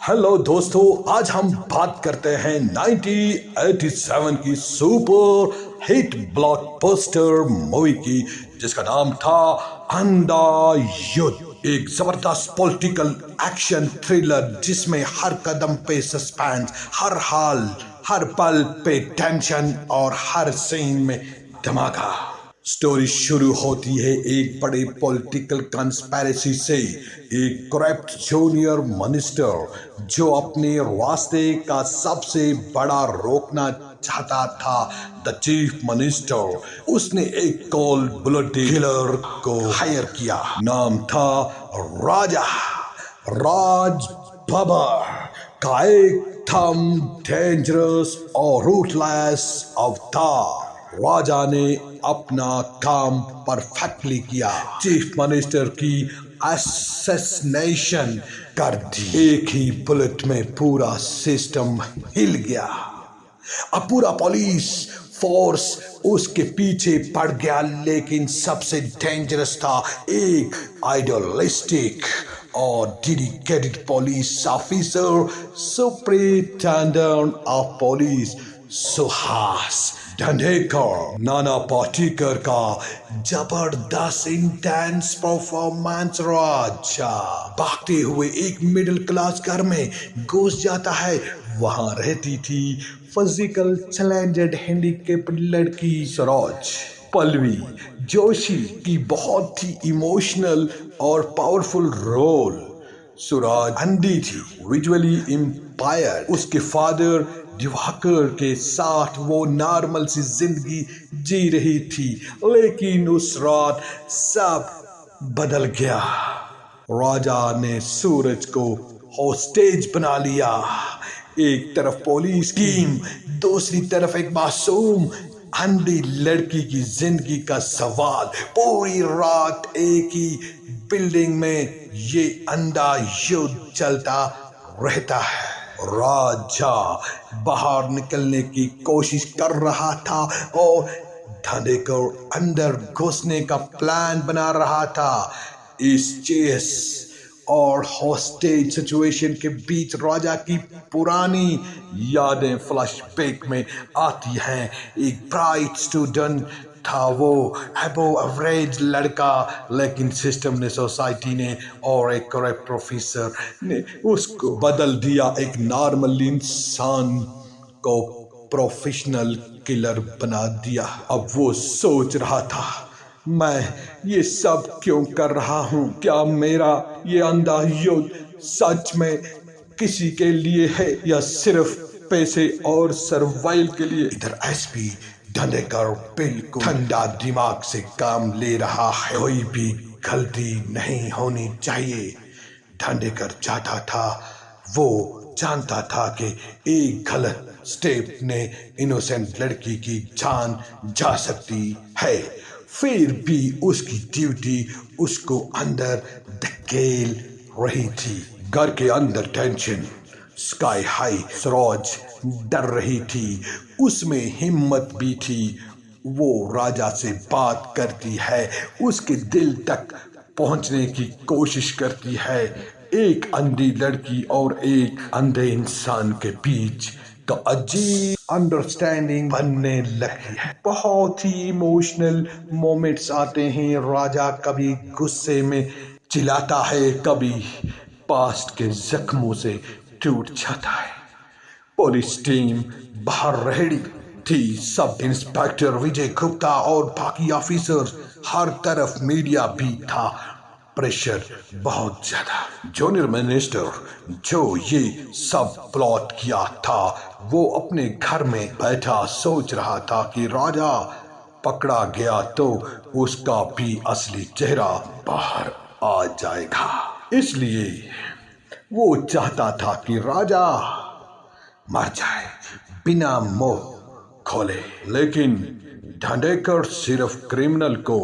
Hello दोस्तों, आज हम बात करते हैं 1987 की सुपर हिट ब्लॉकबस्टर मूवी की, जिसका नाम था अंधा युद्ध। एक जबरदस्त पॉलिटिकल एक्शन थ्रिलर जिसमें हर कदम पे सस्पेंस, हर हाल हर पल पे टेंशन और हर सीन में धमाका। स्टोरी शुरू होती है एक बड़े पॉलिटिकल कंस्पिरेसी से। एक करप्ट जूनियर मिनिस्टर जो अपने रास्ते का सबसे बड़ा रोकना चाहता था, द चीफ मिनिस्टर, उसने एक कोल्ड ब्लडेड किलर को हायर किया। नाम था राजा राज बबर का एक थम डेंजरस और रूथलेस अवतार। राजा ने अपना काम परफेक्टली किया। चीफ मिनिस्टर की असैसिनेशन कर दी। एक ही बुलेट में पूरा सिस्टम हिल गया। अब पूरा पुलिस फोर्स उसके पीछे पड़ गया, लेकिन सबसे डेंजरस था एक आइडियलिस्टिक और dedicated police officer, superintendent of police Suhas Dhandhekar. Nana Patekar का जबरदस्त इंटेंस परफॉर्मेंस। राजा भागते हुए एक मिडिल क्लास घर में घुस जाता है। वहां रहती थी फिजिकल चैलेंज्ड हैंडीकैप्ड लड़की सरोज। पल्लवी जोशी की बहुत ही इमोशनल और पावरफुल रोल। सूरज अंधी थी, विजुअली इम्पायर्ड। उसके फादर दिवाकर के साथ वो नॉर्मल सी जिंदगी जी रही थी, लेकिन उस रात सब बदल गया। राजा ने सूरज को हॉस्टेज बना लिया। एक तरफ पुलिस टीम, दूसरी तरफ एक मासूम अंधी लड़की की जिंदगी का सवाल। पूरी रात एक ही बिल्डिंग में ये अंधा युद्ध चलता रहता है। राजा बाहर निकलने की कोशिश कर रहा था और ढंढेकर अंदर घुसने का प्लान बना रहा था। इस चेस और हॉस्टेज सिचुएशन के बीच राजा की पुरानी यादें फ्लैशबैक में आती हैं। एक ब्राइट स्टूडेंट था वो, अबव एवरेज लड़का, लेकिन सिस्टम ने, सोसाइटी ने और एक करप्ट प्रोफेसर ने उसको बदल दिया। एक नॉर्मल इंसान को प्रोफेशनल किलर बना दिया। अब वो सोच रहा था, मैं ये सब क्यों कर रहा हूँ? क्या मेरा ये अंधा युद्ध सच में किसी के लिए है या सिर्फ पैसे और सर्वाइवल के लिए? इधर एसपी ढंढेकर बिल्कुल ठंडा दिमाग से काम ले रहा है। कोई भी गलती नहीं होनी चाहिए। ढंढेकर चाहता था, वो जानता था कि एक गलत स्टेप ने इनोसेंट लड़की की जान जा सकती है, फिर भी उसकी ड्यूटी उसको अंदर धकेल रही थी। घर के अंदर टेंशन स्काई हाई। सरोज डर रही थी, उसमें हिम्मत भी थी। वो राजा से बात करती है, उसके दिल तक पहुंचने की कोशिश करती है। एक अंधी लड़की और एक अंधे इंसान के बीच तो अजीब अंडरस्टैंडिंग बनने लगी है। बहुत ही इमोशनल मोमेंट्स आते हैं। राजा कभी गुस्से में चिल्लाता है, कभी पास्ट के जख्मों से टूट जाता है। पुलिस टीम बाहर रेडी थी। सब इंस्पेक्टर विजय गुप्ता और बाकी ऑफिसर्स, हर तरफ मीडिया भी था। प्रेशर बहुत ज्यादा। जूनियर मिनिस्टर जो ये सब प्लॉट किया था, वो अपने घर में बैठा सोच रहा था कि राजा पकड़ा गया तो उसका भी असली चेहरा बाहर आ जाएगा। इसलिए वो चाहता था कि राजा मर जाए बिना मुंह खोले। लेकिन ढंढेकर सिर्फ क्रिमिनल को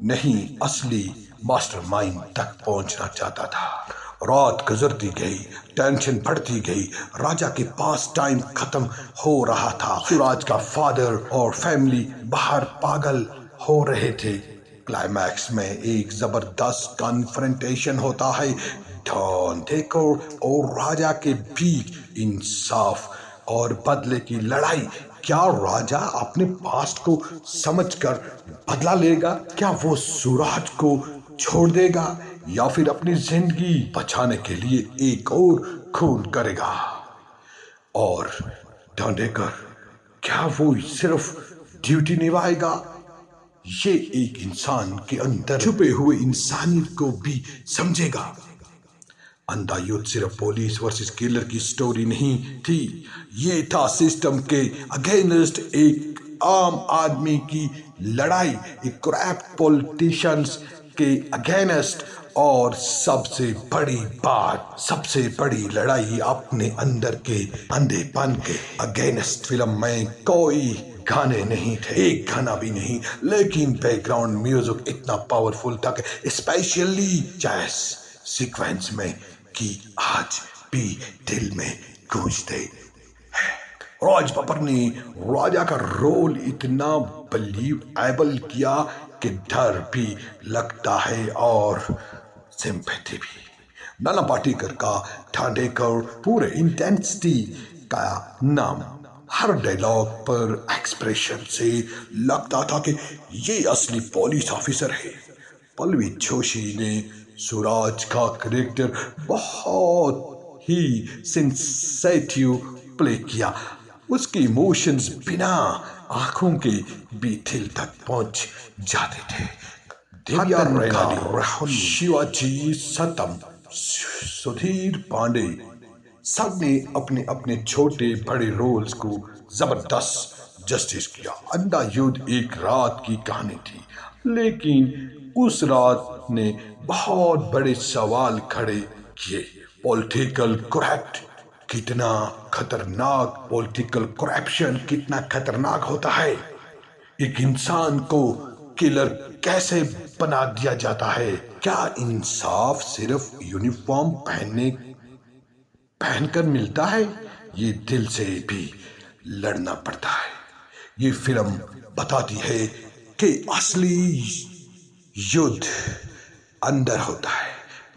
नहीं, असली मास्टरमाइंड तक पहुंचना चाहता था। रात गुजरती गई, टेंशन बढ़ती गई। राजा के पास टाइम खत्म हो रहा था। सूरज का फादर और फैमिली बाहर पागल हो रहे थे। क्लाइमैक्स में एक जबरदस्त कन्फ्रंटेशन होता है। डॉन टेकर और राजा के बीच इंसाफ और बदले की लड़ाई। क्या राजा अपने पास्ट को समझकर बदला लेगा? क्या वो सूरज को छोड़ देगा या फिर अपनी जिंदगी बचाने के लिए एक और खून करेगा? और डॉन टेकर क्या वो सिर्फ ड्यूटी निभाएगा? ये एक इंसान के अंदर छुपे हुए इंसानियत को भी समझेगा। अंधा युद्ध सिर्फ पुलिस वर्सेस किलर की स्टोरी नहीं थी, ये था सिस्टम के अगेंस्ट एक आम आदमी की लड़ाई, एक करप्ट पॉलिटिशियंस के अगेंस्ट, और सबसे बड़ी बात, सबसे बड़ी लड़ाई अपने अंदर के अंधेपन के अगेंस्ट। फिल्म में कोई गाने नहीं थे, एक गाना भी नहीं, लेकिन बैकग्राउंड म्यूजिक इतना पावरफुल था कि स्पेशली जैज सीक्वेंस में कि आज भी दिल में गूंजते हैं। राज बब्बर ने राजा का रोल इतना बिलीवेबल किया कि डर भी लगता है और सिंपैथी भी। नाना पाटेकर का डॉन टेकर पूरे इंटेंसिटी का नाम, हर डायलॉग पर एक्सप्रेशन से लगता था कि ये असली पुलिस ऑफिसर है। पल्लवी जोशी ने सूरज का कैरेक्टर बहुत ही सेंसिटिव प्ले किया। उसके इमोशंस बिना आंखों के भी दिल तक पहुंच जाते थे। दिव्या रैना, शिवाजी सतम, सुधीर पांडे, सबने अपने अपने छोटे बड़े रोल्स को जबरदस्त जस्टिस किया। अंधा युद्ध एक रात की कहानी थी, लेकिन उस रात ने बहुत बड़े सवाल खड़े किए। पॉलिटिकल करप्ट कितना खतरनाक, पॉलिटिकल करप्शन कितना खतरनाक होता है। एक इंसान को किलर कैसे बना दिया जाता है? क्या इंसाफ सिर्फ यूनिफॉर्म पहनकर मिलता है? ये दिल से भी लड़ना पड़ता है। ये फिल्म बताती है कि असली युद्ध अंदर होता है,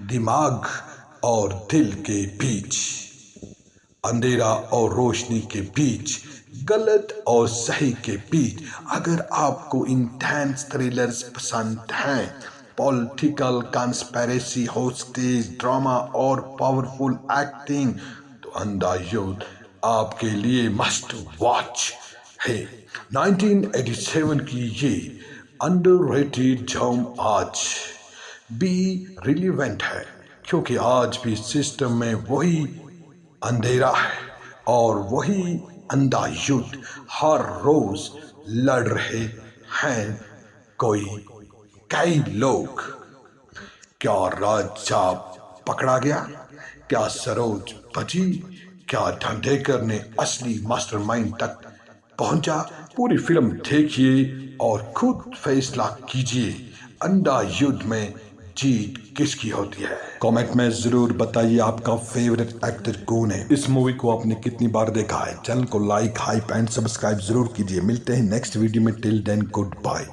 दिमाग और दिल के बीच, अंधेरा और रोशनी के बीच, गलत और सही के बीच। अगर आपको इंटेंस थ्रिलर्स पसंद हैं, पॉलिटिकल कंस्पिरेसी, होस्टेज ड्रामा और पावरफुल एक्टिंग, तो अंधा युद्ध आपके लिए मस्ट वॉच है। 1987 की ये अंडररेटेड फिल्म आज भी रिलेवेंट है, क्योंकि आज भी सिस्टम में वही अंधेरा है और वही अंधा युद्ध हर रोज लड़ रहे हैं कई लोग। क्या राजा पकड़ा गया? क्या सरोज बची? क्या डॉन टेकर ने असली मास्टरमाइंड तक पहुंचा? पूरी फिल्म देखिए और खुद फैसला कीजिए, अंधा युद्ध में जीत किसकी होती है। कमेंट में जरूर बताइए आपका फेवरेट एक्टर कौन है। इस मूवी को आपने कितनी बार देखा है? चैनल को लाइक, हाइप एंड सब्सक्राइब जरूर कीजिए। मिलते हैं नेक्स्ट वीडियो में। Till then good bye.